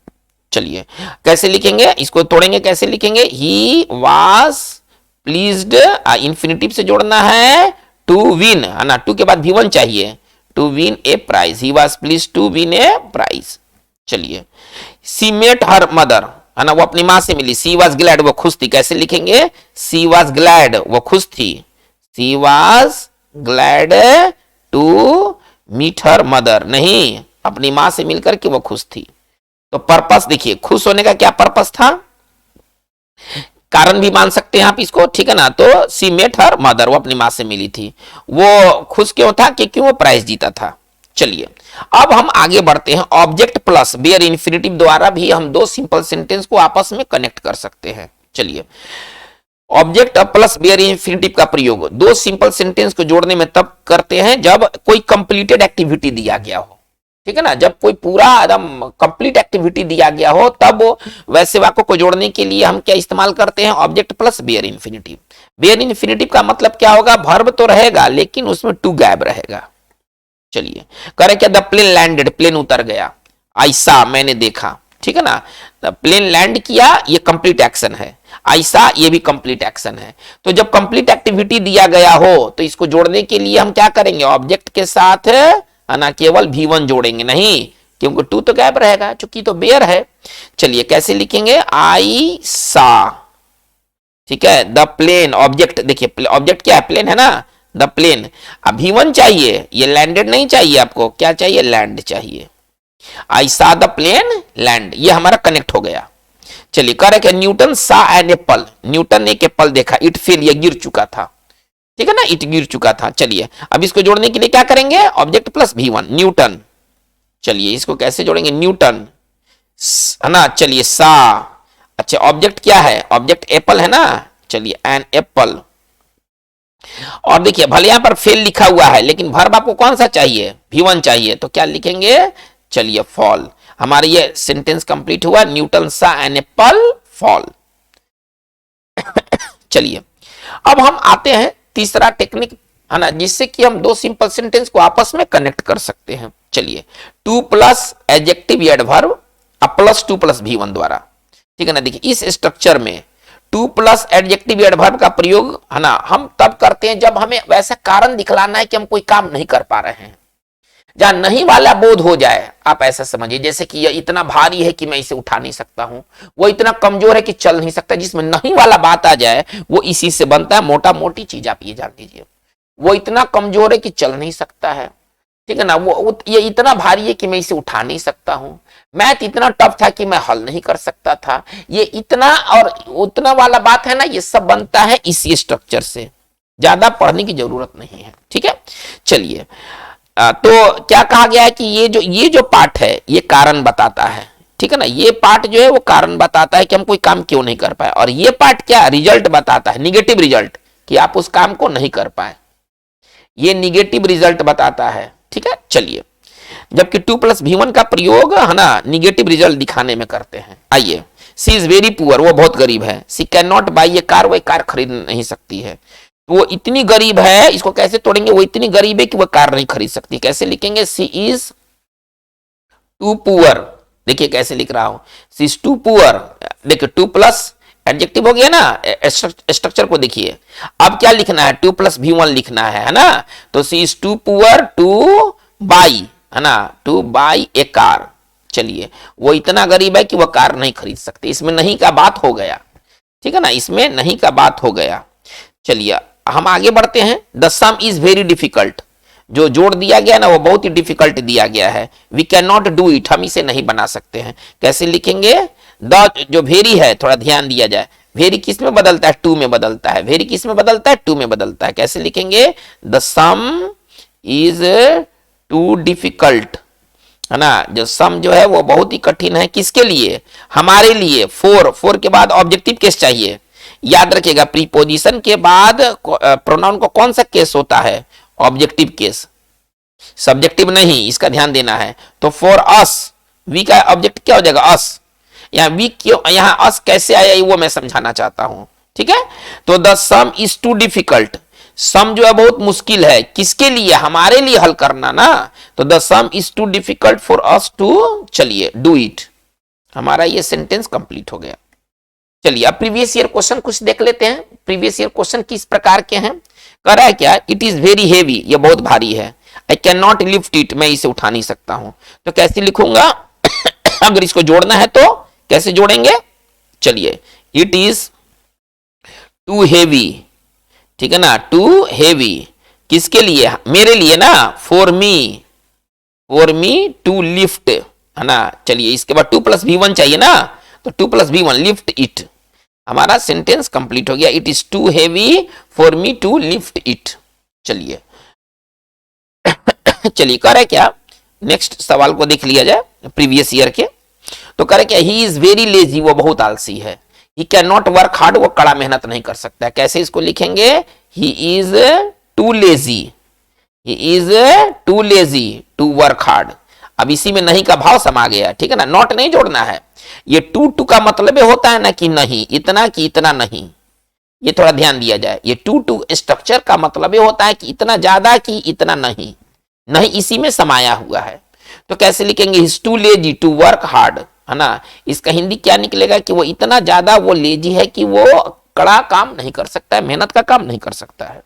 चलिए कैसे लिखेंगे, इसको तोड़ेंगे, कैसे लिखेंगे, ही वॉज प्लीज्ड, इन्फिनिटिव से जोड़ना है, टू विन, है ना, टू के बाद V1 चाहिए, to win a prize, he was pleased to win a prize. चलिए सी मेट हर मदर, है ना, वो अपनी मां से मिली। सी वॉज ग्लैड, वो खुश थी। कैसे लिखेंगे, सी वॉज ग्लैड, वो खुश थी, she was glad to meet her mother, नहीं, अपनी मां से मिलकर के वो खुश थी। तो पर्पस देखिए, खुश होने का क्या पर्पस था, कारण भी मान सकते हैं आप इसको, ठीक है ना। तो सी मेट हर मदर, वो अपनी मां से मिली थी। वो खुश क्यों था, कि क्यों वो प्राइज जीता था। चलिए अब हम आगे बढ़ते हैं, ऑब्जेक्ट प्लस बेयर इन्फिनिटिव द्वारा भी हम दो सिंपल सेंटेंस को आपस में कनेक्ट कर सकते हैं। चलिए ऑब्जेक्ट प्लस बेयर इंफिनिटिव का प्रयोग दो सिंपल सेंटेंस को जोड़ने में तब करते हैं जब कोई कंप्लीटेड एक्टिविटी दिया गया हो, ठीक है ना, जब कोई पूरा एकदम कंप्लीट एक्टिविटी दिया गया हो तब वैसे वाक्यों को जोड़ने के लिए हम क्या इस्तेमाल करते हैं, object plus bare infinitive. Bare infinitive का मतलब क्या होगा, वर्ब तो रहेगा लेकिन उसमें टू गैप रहेगा। चलिए करें क्या, द प्लेन लैंडेड, प्लेन उतर गया, आई सा मैंने देखा, ठीक है ना, प्लेन लैंड किया ये कंप्लीट एक्शन है, ऐसा ये भी कंप्लीट एक्शन है। तो जब कंप्लीट एक्टिविटी दिया गया हो तो इसको जोड़ने के लिए हम क्या करेंगे, ऑब्जेक्ट के साथ है ना केवल V1 जोड़ेंगे, नहीं क्योंकि टू तो गैप रहेगा चूंकि तो बेयर है। चलिए कैसे लिखेंगे, आई सा, ठीक है, द प्लेन, ऑब्जेक्ट देखिए ऑब्जेक्ट क्या है, प्लेन है ना, द प्लेन। अब V1 चाहिए, ये लैंडेड नहीं चाहिए आपको, क्या चाहिए, लैंड चाहिए। आई सा द प्लेन लैंड, ये हमारा कनेक्ट हो गया। चलिए करेक्ट है, न्यूटन सा एन एप्पल, न्यूटन ने एक एप्पल देखा, इट फेल, ये गिर चुका था, ठीक है ना, इट गिर चुका था। चलिए अब इसको जोड़ने के लिए क्या करेंगे, ऑब्जेक्ट प्लस V1 न्यूटन। चलिए इसको कैसे जोड़ेंगे, न्यूटन है ना, चलिए सा, अच्छा ऑब्जेक्ट क्या है, ऑब्जेक्ट एप्पल है ना, चलिए एन एप्पल। और देखिए भले यहां पर फेल लिखा हुआ है लेकिन वर्ब आपको कौन सा चाहिए, V1 चाहिए, तो क्या लिखेंगे, चलिए फॉल। हमारे ये सेंटेंस कंप्लीट हुआ, न्यूटन सा एन एप्पल फॉल। चलिए अब हम आते हैं तीसरा टेक्निक, है ना, जिससे कि हम दो सिंपल सेंटेंस को आपस में कनेक्ट कर सकते हैं। चलिए two plus adjective adverb plus two plus V1 द्वारा, ठीक है ना। देखिए इस स्ट्रक्चर में टू प्लस एडजेक्टिव एडवर्ब का प्रयोग है ना हम तब करते हैं जब हमें वैसा कारण दिखलाना है कि हम कोई काम नहीं कर पा रहे हैं, जहां नहीं वाला बोध हो जाए, आप ऐसा समझिए जैसे कि यह इतना भारी है कि मैं इसे उठा नहीं सकता हूं, वो इतना कमजोर है कि चल नहीं सकता, जिसमें नहीं वाला बात आ जाए वो इसी से बनता है। मोटा मोटी चीज आप ये जान लीजिए, वो इतना कमजोर है कि चल नहीं सकता है, ठीक है ना, वो ये इतना भारी है कि मैं इसे उठा नहीं सकता हूं, मैथ इतना टफ था कि मैं हल नहीं कर सकता था, ये इतना और उतना वाला बात है ना, ये सब बनता है इसी स्ट्रक्चर से, ज्यादा पढ़ने की जरूरत नहीं है, ठीक है। चलिए तो क्या कहा गया है कि ये जो पार्ट है ये कारण बताता है, ठीक है ना, ये पार्ट जो है वो कारण बताता है कि हम कोई काम क्यों नहीं कर पाए, और ये पार्ट क्या रिजल्ट बताता है, निगेटिव रिजल्ट, कि आप उस काम को नहीं कर पाए, ये निगेटिव रिजल्ट बताता है, ठीक है। चलिए जबकि टू प्लस V1 का प्रयोग है ना निगेटिव रिजल्ट दिखाने में करते हैं। आइए, सी इज वेरी पुअर, वो बहुत गरीब है, she can not buy a car, वो कार खरीद नहीं सकती है, वो इतनी गरीब है, इसको कैसे तोड़ेंगे, वो इतनी गरीब है कि वो कार नहीं खरीद सकती, कैसे लिखेंगे, सी इज टू पुअर, देखिए कैसे लिख रहा हूं, सी इज टू पुअर, देखिए टू प्लस एडजेक्टिव हो गया ना, स्ट्रक्चर को देखिए, अब क्या लिखना है, टू प्लस V1 लिखना है ना, तो she is too poor to buy, है ना, टू बाई ए कार। चलिए वो इतना गरीब है कि वो कार नहीं खरीद सकती, इसमें नहीं का बात हो गया, ठीक है ना, इसमें नहीं का बात हो गया। चलिए हम आगे बढ़ते हैं, the sum is very difficult, जो जोड़ दिया गया ना वो बहुत ही डिफिकल्ट दिया गया है, we can not do it, हम इसे नहीं बना सकते हैं, कैसे लिखेंगे, द जो वेरी है थोड़ा ध्यान दिया जाए, वेरी किस में बदलता है, टू में बदलता है, वेरी किस में बदलता है, टू में बदलता है, कैसे लिखेंगे, the sum is too difficult, है ना, जो सम जो है वो बहुत ही कठिन है, किसके लिए, हमारे लिए। फोर के बाद ऑब्जेक्टिव केस चाहिए, याद रखिएगा प्रीपोजिशन के बाद प्रोनाउन को कौन सा केस होता है, ऑब्जेक्टिव केस, सब्जेक्टिव नहीं, इसका ध्यान देना है। तो फॉर अस, वी का ऑब्जेक्ट क्या हो जाएगा, अस, यहाँ वी क्यों, यहाँ अस कैसे आया वो मैं समझाना चाहता हूं, ठीक है। तो the sum is too difficult, sum जो है बहुत मुश्किल है, किसके लिए, हमारे लिए हल करना ना, तो the sum is too difficult for us to, चलिए डू इट, हमारा ये सेंटेंस कंप्लीट हो गया। चलिए अब प्रीवियस ईयर क्वेश्चन कुछ देख लेते हैं, प्रीवियस ईयर क्वेश्चन किस प्रकार के हैं। कह रहा है क्या, इट इज वेरी हेवी, ये बहुत भारी है, I can not lift it, मैं इसे उठा नहीं सकता हूं, तो कैसे लिखूंगा अगर इसको जोड़ना है तो कैसे जोड़ेंगे, चलिए इट इज टू हेवी, ठीक है ना, टू हेवी किसके लिए, मेरे लिए ना, फॉर मी टू लिफ्ट, है ना। चलिए इसके बाद टू प्लस V1 चाहिए ना, तो to plus V1 lift it, हमारा सेंटेंस कंप्लीट हो गया, it is too heavy for me to lift it. चलिए चलिए कह रहा है क्या, नेक्स्ट सवाल को देख लिया जाए प्रीवियस ईयर के, तो कह रहा है क्या, ही इज वेरी लेजी, वो बहुत आलसी है, he can not work hard, वो कड़ा मेहनत नहीं कर सकता। कैसे इसको लिखेंगे? He is too lazy, he is too lazy to work hard. अब इसी में नहीं का भाव समा गया, ठीक है ना, नॉट नहीं जोड़ना है। ये टू का मतलब होता है ना कि नहीं, इतना कि इतना नहीं, ये थोड़ा ध्यान दिया जाए। ये टू स्ट्रक्चर का मतलब ये होता है कि इतना ज्यादा कि इतना नहीं, नहीं इसी में समाया हुआ है। तो कैसे लिखेंगे? He is too lazy to work hard, है ना। इसका हिंदी क्या निकलेगा कि वो इतना ज्यादा वो लेजी है कि वो कड़ा काम नहीं कर सकता है, मेहनत का काम नहीं कर सकता है।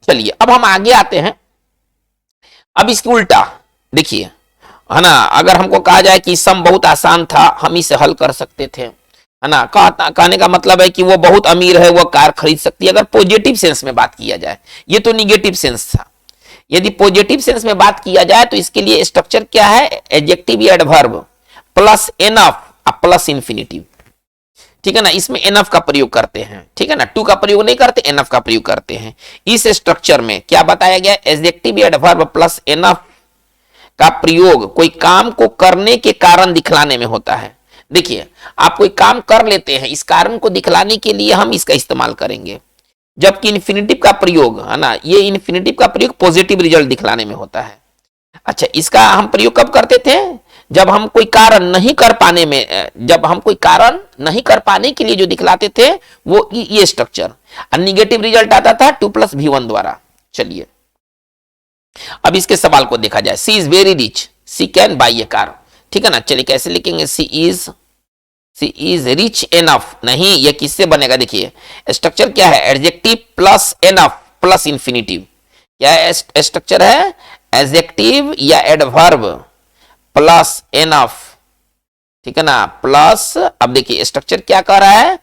चलिए अब हम आगे आते हैं। अब इसकी उल्टा देखिए, है ना, अगर हमको कहा जाए कि सम बहुत आसान था, हम इसे हल कर सकते थे, है ना। कहने का मतलब है कि वो बहुत अमीर है, वो कार खरीद सकती है, अगर पॉजिटिव सेंस में बात किया जाए। ये तो निगेटिव सेंस था। यदि पॉजिटिव सेंस में बात किया जाए तो इसके लिए स्ट्रक्चर क्या है? एडजेक्टिव या adverb plus enough plus infinitive, ठीक है ना। इसमें एनफ का प्रयोग करते हैं, ठीक है ना, टू का प्रयोग नहीं करते, एनफ का प्रयोग करते हैं। इस स्ट्रक्चर में क्या बताया गया? एडजेक्टिव या एडवर्ब प्लस एनफ का प्रयोग कोई काम को करने के कारण दिखलाने में होता है। देखिए, आप कोई काम कर लेते हैं, इस कारण को दिखलाने के लिए हम इसका इस्तेमाल करेंगे। जबकि इन्फिनिटिव का प्रयोग, है ना, ये इन्फिनिटिव का प्रयोग पॉजिटिव रिजल्ट दिखलाने में होता है। अच्छा, इसका हम प्रयोग कब करते थे? जब हम कोई कारण नहीं कर पाने में, जब हम कोई कारण नहीं कर पाने के लिए जो दिखलाते थे वो ये स्ट्रक्चर, और निगेटिव रिजल्ट आता था 2 + V1 द्वारा। चलिए अब इसके सवाल को देखा जाए। She is very rich, she can buy a car, ठीक है ना। चलिए कैसे लिखेंगे? सी इज रिच एनफ, नहीं, ये किससे बनेगा? देखिए स्ट्रक्चर क्या है? Adjective plus enough plus infinitive. क्या है स्ट्रक्चर? है एडजेक्टिव या एडवर्ब प्लस एनफ, ठीक है ना, प्लस। अब देखिए स्ट्रक्चर क्या कह रहा है?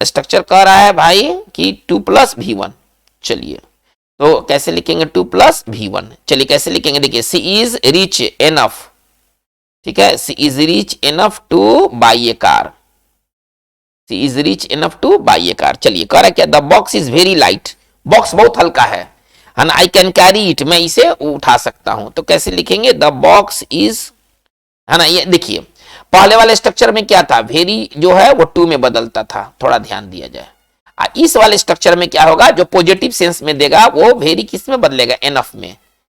स्ट्रक्चर कह रहा है भाई कि 2 + V1। चलिए तो कैसे लिखेंगे? 2 + V1। चलिए कैसे लिखेंगे? देखिए सी इज रिच एनफ, ठीक है, she is rich enough to buy a car, she is rich enough to buy a car. चलिए कह रहा है क्या? The box is very light, box बहुत हल्का है ना। आई कैन कैरी इट, मैं इसे उठा सकता हूं। तो कैसे लिखेंगे? द बॉक्स इज, है ना। ये देखिए पहले वाले स्ट्रक्चर में क्या था? वेरी जो है वो टू में बदलता था, थोड़ा ध्यान दिया जाए। इस वाले स्ट्रक्चर में क्या होगा? जो पॉजिटिव सेंस में देगा वो वेरी किस में बदलेगा? एनफ में।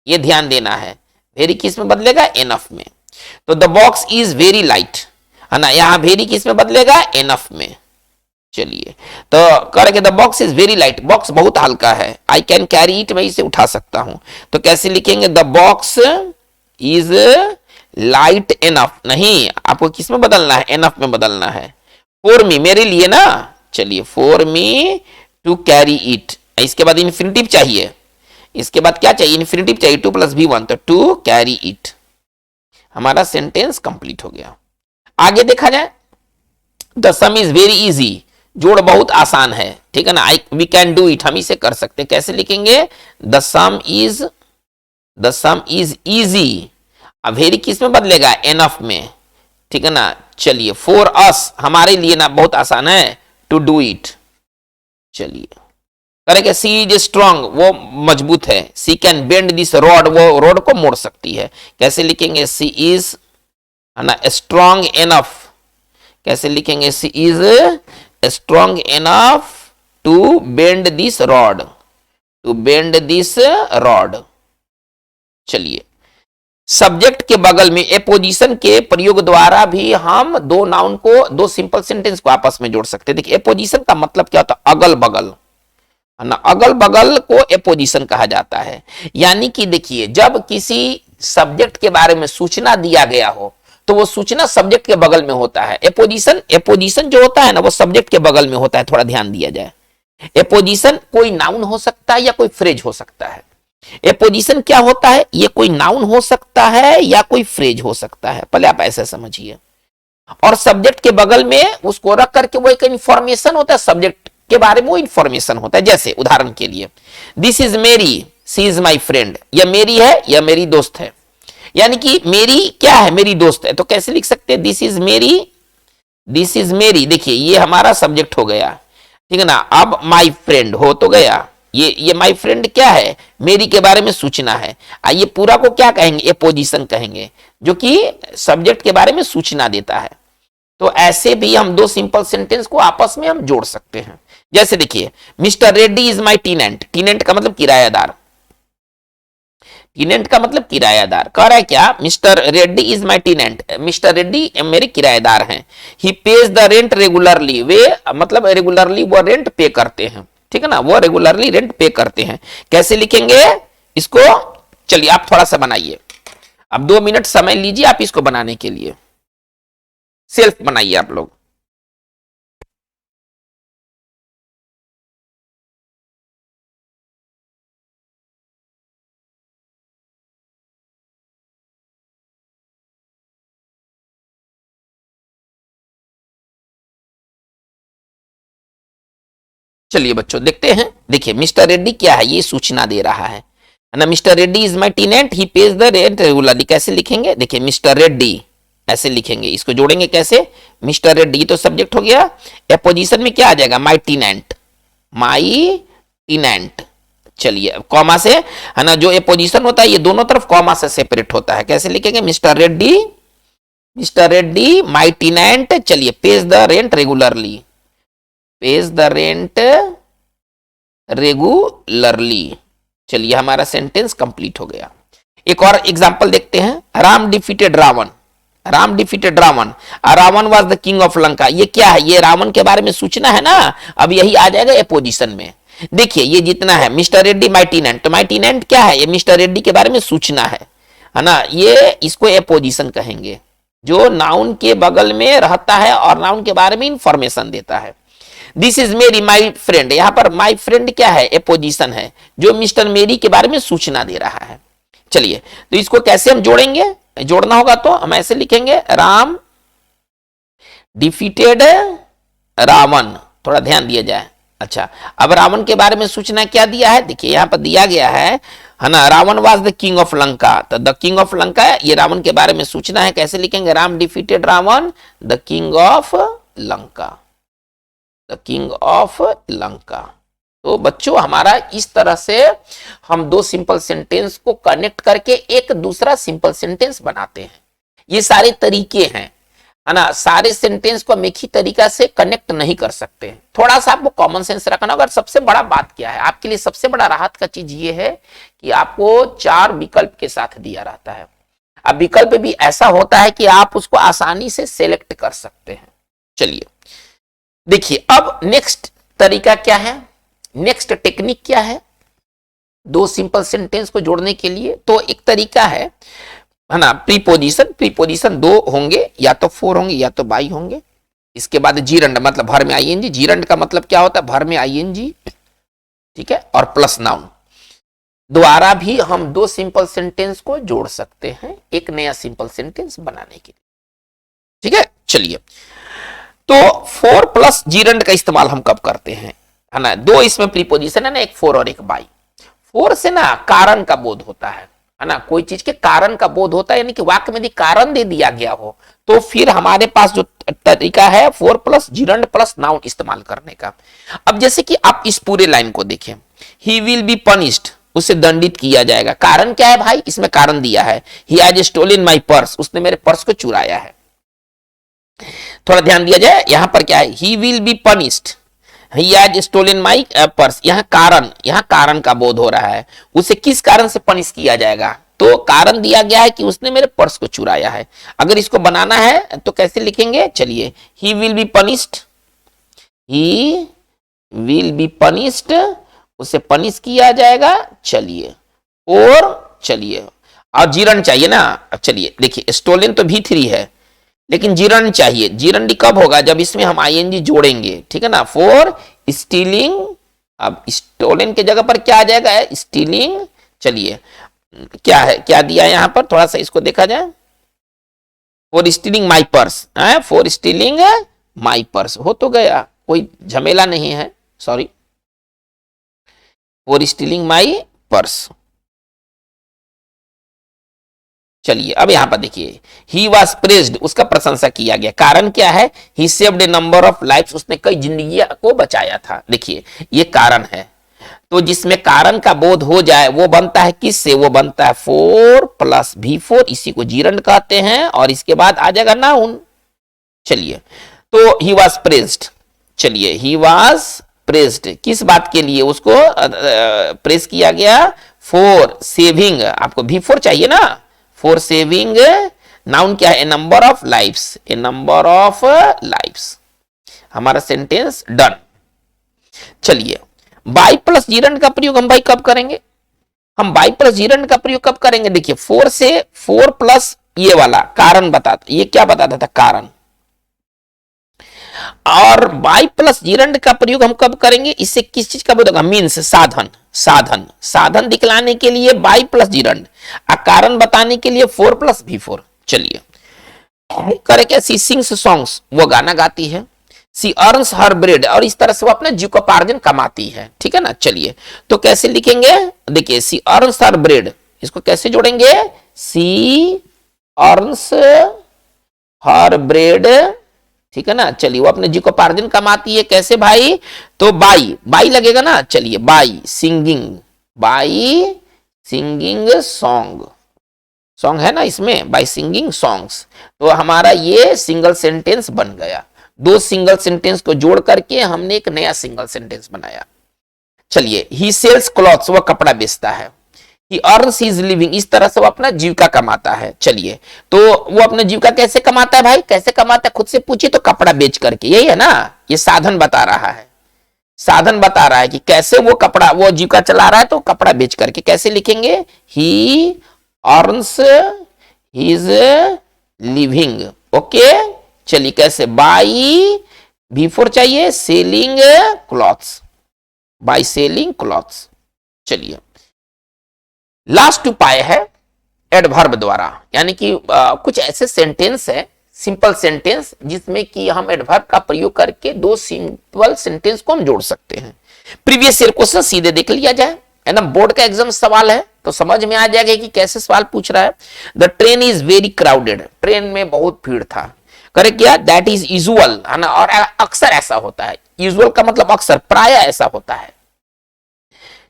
ये ध्यान देना है, वेरी किस में बदलेगा? एनफ में। तो the box is very light, है ना, यहां वेरी किस में बदलेगा? एनफ में। चलिए तो करेंगे the box is very light, box बहुत हल्का है। आई कैन कैरी इट, मैं इसे उठा सकता हूं। तो कैसे लिखेंगे? The box is light enough, नहीं, आपको किस में बदलना है? एनफ में बदलना है। फॉर मी, मेरे लिए ना। चलिए for me to carry it, इसके बाद इंफिनिटिव चाहिए, इसके बाद क्या चाहिए? इंफिनिटिव चाहिए, 2 + V1, तो टू कैरी इट। हमारा सेंटेंस कंप्लीट हो गया। आगे देखा जाए, the sum is very easy, जोड़ बहुत आसान है, ठीक है ना। वी कैन डू इट, हम इसे कर सकते हैं। कैसे लिखेंगे? द सम इज इजी, अब वेरी किस में बदलेगा? एनफ में, ठीक है ना। चलिए फॉर अस, हमारे लिए ना बहुत आसान है, टू डू इट। चलिए करेंगे सी इज स्ट्रांग, वो मजबूत है। She can bend this rod, वो रोड को मोड़ सकती है। कैसे लिखेंगे? सी इज, है ना, स्ट्रांग एनफ। कैसे लिखेंगे? She is strong enough to bend this rod, to bend this rod. चलिए सब्जेक्ट के बगल में एपोजिशन के प्रयोग द्वारा भी हम दो नाउन को, दो सिंपल सेंटेंस को आपस में जोड़ सकते हैं। देखिए एपोजिशन का मतलब क्या होता है? अगल बगल, है ना, अगल बगल को एपोजिशन कहा जाता है। यानी कि देखिए जब किसी सब्जेक्ट के बारे में सूचना दिया गया हो तो वो सूचना सब्जेक्ट के बगल में होता है। एपोजिशन जो होता है ना वो सब्जेक्ट के बगल में होता है, थोड़ा ध्यान दिया जाए। एपोजिशन कोई नाउन हो सकता है या कोई फ्रेज हो सकता है। एपोजिशन क्या होता है? ये कोई नाउन हो सकता है या कोई फ्रेज हो सकता है, पहले आप ऐसे समझिए। और सब्जेक्ट के बगल में उसको रख करके वो एक इंफॉर्मेशन होता है, सब्जेक्ट के बारे में वो इंफॉर्मेशन होता है। जैसे उदाहरण के लिए दिस इज मेरी, सी इज माई फ्रेंड, यह मेरी है, यह मेरी दोस्त है। यानी कि मेरी क्या है? मेरी दोस्त है। तो कैसे लिख सकते हैं? दिस इज मेरी, दिस इज मेरी। देखिए ये हमारा सब्जेक्ट हो गया, ठीक है ना। अब माई फ्रेंड हो तो गया, ये माई फ्रेंड क्या है? मेरी के बारे में सूचना है। आइए पूरा को क्या कहेंगे? एपोजिशन कहेंगे, जो कि सब्जेक्ट के बारे में सूचना देता है। तो ऐसे भी हम दो सिंपल सेंटेंस को आपस में हम जोड़ सकते हैं। जैसे देखिए, मिस्टर रेड्डी इज माई टीनेंट। टीनेंट का मतलब किरायादार, टीनेंट का मतलब किरायादार। कह रहा है क्या, mister Reddy is my टीनेंट, mister Reddy मेरे किराएदार हैं। ही पेज द रेंट रेगुलरली, वे मतलब रेगुलरली वो रेंट पे करते हैं, ठीक है ना, वो रेगुलरली रेंट पे करते हैं। कैसे लिखेंगे इसको, चलिए आप थोड़ा सा बनाइए, अब 2 मिनट समय लीजिए आप इसको बनाने के लिए, सेल्फ बनाइए आप लोग। चलिए बच्चों देखते हैं। देखिए मिस्टर रेड्डी क्या है, ये सूचना दे रहा है ना, mister Reddy is my टीनेंट, he page the rent regularly. कैसे लिखेंगे, देखिए मिस्टर रेड्डी ऐसे लिखेंगे, इसको जोड़ेंगे कैसे, मिस्टर रेड्डी तो सब्जेक्ट हो गया, अपोजिशन में क्या आ जाएगा, माई टीनेंट, माई टीनेंट। चलिए कॉमा से, है ना, जो अपोजिशन होता है ये दोनों तरफ कॉमा से सेपरेट होता है। कैसे लिखेंगे, मिस्टर रेड्डी, मिस्टर रेड्डी माई टीनेंट, चलिए page the rent regularly, page the rent regularly. चलिए हमारा सेंटेंस कंप्लीट हो गया। एक और एग्जांपल देखते हैं, Ram defeated Ravan, Ram defeated Ravan, Ravan was the king of Lanka. ये क्या है, ये रावण के बारे में सूचना है ना, अब यही आ जाएगा अपोजिशन में। देखिए ये जितना है, मिस्टर रेड्डी माई टीनेंट, तो माई टीनेंट क्या है, ये मिस्टर रेड्डी के बारे में सूचना है ना, ये इसको अपोजिशन कहेंगे, जो नाउन के बगल में रहता है और नाउन के बारे में इंफॉर्मेशन देता है। दिस इज मेरी माई फ्रेंड, यहां पर माई फ्रेंड क्या है, अपोजिशन है, जो मिस्टर मेरी के बारे में सूचना दे रहा है। चलिए तो इसको कैसे हम जोड़ेंगे, जोड़ना होगा तो हम ऐसे लिखेंगे, राम डिफीटेड रावण, थोड़ा ध्यान दिया जाए। अच्छा अब रावण के बारे में सूचना क्या दिया है, देखिए यहां पर दिया गया है ना, Ravan was the king of Lanka, तो द किंग ऑफ लंका ये रावण के बारे में सूचना है। कैसे लिखेंगे, Ram defeated Ravan the king of Lanka, the king of Lanka. तो बच्चों हमारा इस तरह से हम दो सिंपल सेंटेंस को कनेक्ट करके एक दूसरा सिंपल सेंटेंस बनाते हैं। ये सारे तरीके हैं, है ना, सारे सेंटेंस को हम एक ही तरीका से कनेक्ट नहीं कर सकते, थोड़ा सा आपको कॉमन सेंस रखना होगा। सबसे बड़ा बात क्या है आपके लिए, सबसे बड़ा राहत का चीज ये है कि आपको 4 विकल्प के साथ दिया रहता है। अब विकल्प भी ऐसा होता है कि आप उसको आसानी से सेलेक्ट कर सकते हैं। चलिए देखिए अब नेक्स्ट तरीका क्या है, नेक्स्ट टेक्निक क्या है दो सिंपल सेंटेंस को जोड़ने के लिए। तो एक तरीका है ना, प्रीपोजिशन, प्रीपोजिशन 2 होंगे, या तो 4 होंगे या तो बाई होंगे। इसके बाद जीरंड मतलब भर में आईएनजी, जीरंड का मतलब क्या होता है, भर में आईएनजी, ठीक है, और प्लस नाउन द्वारा भी हम दो सिंपल सेंटेंस को जोड़ सकते हैं एक नया सिंपल सेंटेंस बनाने के लिए, ठीक है। चलिए तो 4 प्लस जीरंड का इस्तेमाल हम कब करते हैं, है ना, 2 इसमें प्रीपोजिशन है ना, एक 4 और एक बाई। 4 से ना कारण का बोध होता है ना, कोई चीज के कारण का बोध होता है, यानी कि वाक्य में यदि कारण दे दिया गया हो तो फिर हमारे पास जो तरीका है 4 प्लस जीरंड प्लस नाउन इस्तेमाल करने का। अब जैसे कि आप इस पूरे लाइन को देखें, ही विल बी पनिश्ड, उसे दंडित किया जाएगा। कारण क्या है भाई, इसमें कारण दिया है, he has stolen my purse, उसने मेरे पर्स को चुराया है। थोड़ा ध्यान दिया जाए, यहां पर क्या है, he will be punished, he has stolen my purse, यहां कारण का बोध हो रहा है, उसे किस कारण से पनिश किया जाएगा, तो कारण दिया गया है कि उसने मेरे पर्स को चुराया है। अगर इसको बनाना है तो कैसे लिखेंगे, चलिए, ही will be punished, he will be punished, उसे पनिश किया जाएगा। चलिए और चलिए और जीरण चाहिए ना, अब चलिए देखिए स्टोलन तो V3 है लेकिन जीरण चाहिए, जीरण कब होगा, जब इसमें हम आईएनजी जोड़ेंगे, ठीक है ना, फॉर स्टीलिंग। अब स्टोलन के जगह पर क्या आ जाएगा, स्टीलिंग। चलिए क्या है, क्या दिया है यहां पर, थोड़ा सा इसको देखा जाए, for stealing my purse, for stealing my purse हो तो गया, कोई झमेला नहीं है, sorry, for stealing my purse. चलिए अब यहां पर देखिए, ही वॉज प्रेज्ड, उसका प्रशंसा किया गया। कारण क्या है, he saved a number of lifes, उसने कई जिंदगियों को बचाया था। देखिए ये कारण है, तो जिसमें कारण का बोध हो जाए वो बनता है किससे, वो बनता है 4 प्लस V4, इसी को जीरण कहते हैं, और इसके बाद आ जाएगा नाउन। चलिए, तो ही वॉज प्रेस्ड, चलिए ही वॉज प्रेस्ड किस बात के लिए उसको प्रेस किया गया? फॉर सेविंग, आपको V4 चाहिए ना, फॉर सेविंग, नाउन क्या है? A number of lifes, a number of lifes, हमारा सेंटेंस डन। चलिए, बाई प्लस जीरंड का प्रयोग हम भाई कब करेंगे? हम बाई प्लस जीरंड का प्रयोग कब करेंगे? देखिए, 4 से 4 प्लस ये वाला कारण बताता, ये क्या बताता था? कारण। और बाई प्लस जीरंड का प्रयोग हम कब करेंगे? इससे किस चीज का बोधेगा? मीन्स, साधन, साधन, साधन दिखलाने के लिए बाई प्लस जीरंड, कारण बताने के लिए 4 प्लस V4। चलिए, करे क्या? सी सिंग्स सॉन्ग्स, वो गाना गाती है। सी अर्न्स हर ब्रेड, और इस तरह से वो अपने जीविकोपार्जन कमाती है, ठीक है ना। चलिए, तो कैसे लिखेंगे? देखिए, सी अर्न्स हर ब्रेड, इसको कैसे जोड़ेंगे? सी अर्न्स हर ब्रेड, ठीक है ना। चलिए, वो अपने जीविकोपार्जन कमाती है, कैसे भाई? तो बाई, बाई लगेगा ना। चलिए, by singing, by singing song, song है ना इसमें, बाई सिंगिंग सॉन्ग्स। तो हमारा ये सिंगल सेंटेंस बन गया। दो सिंगल सेंटेंस को जोड़ करके हमने एक नया सिंगल सेंटेंस बनाया। चलिए, ही सेल्स क्लॉथ्स, वह कपड़ा बेचता है। ही अर्न्स हिज लिविंग, इस तरह से वो अपना जीविका कमाता है। चलिए, तो वो अपना जीविका कैसे कमाता है भाई? कैसे कमाता है? खुद से पूछिए तो कपड़ा बेच करके, यही है ना। ये साधन बता रहा है, साधन बता रहा है कि कैसे वो कपड़ा, वो जीविका चला रहा है, तो कपड़ा बेच करके। कैसे लिखेंगे? ही अर्न्स हिज लिविंग, ओके। चलिए, कैसे? बाई V4 चाहिए, selling clothes, by selling clothes. चलिए, लास्ट उपाय है एडवर्ब द्वारा, यानी कि कुछ ऐसे सेंटेंस है, सिंपल सेंटेंस, जिसमें कि हम एडवर्ब का प्रयोग करके दो सिंपल सेंटेंस को हम जोड़ सकते हैं। प्रीवियस ईयर क्वेश्चन सीधे देख लिया जाए, है ना। बोर्ड का एग्जाम सवाल है तो समझ में आ जाएगा कि कैसे सवाल पूछ रहा है। The train is very crowded, train में बहुत भीड़ था। करे क्या? दैट इज यूजुअल, है ना। और अक्सर ऐसा होता है, यूजुअल का मतलब अक्सर, प्राय ऐसा होता है,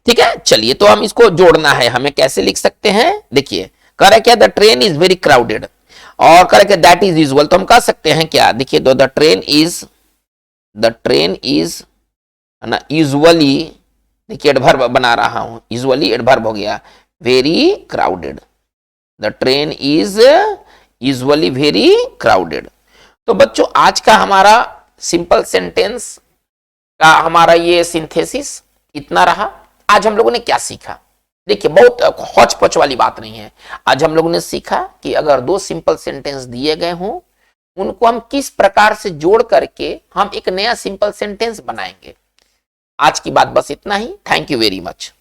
ठीक है। चलिए, तो हम इसको जोड़ना है, हमें कैसे लिख सकते हैं? देखिए, करे क्या? The train is very crowded, और करे क्या? दैट इज यूजुअल, तो हम कह सकते हैं क्या? देखिए, तो द ट्रेन इज, है ना, यूजुअली, देखिए एडवर्ब बना रहा हूं, यूजुअली एडवर्ब हो गया, very crowded, the train is usually very crowded. तो बच्चों, आज का हमारा सिंपल सेंटेंस का हमारा ये सिंथेसिस इतना रहा। आज हम लोगों ने क्या सीखा? देखिए, बहुत हौच पौच वाली बात नहीं है। आज हम लोगों ने सीखा कि अगर दो सिंपल सेंटेंस दिए गए हों, उनको हम किस प्रकार से जोड़ करके हम एक नया सिंपल सेंटेंस बनाएंगे। आज की बात बस इतना ही। Thank you very much.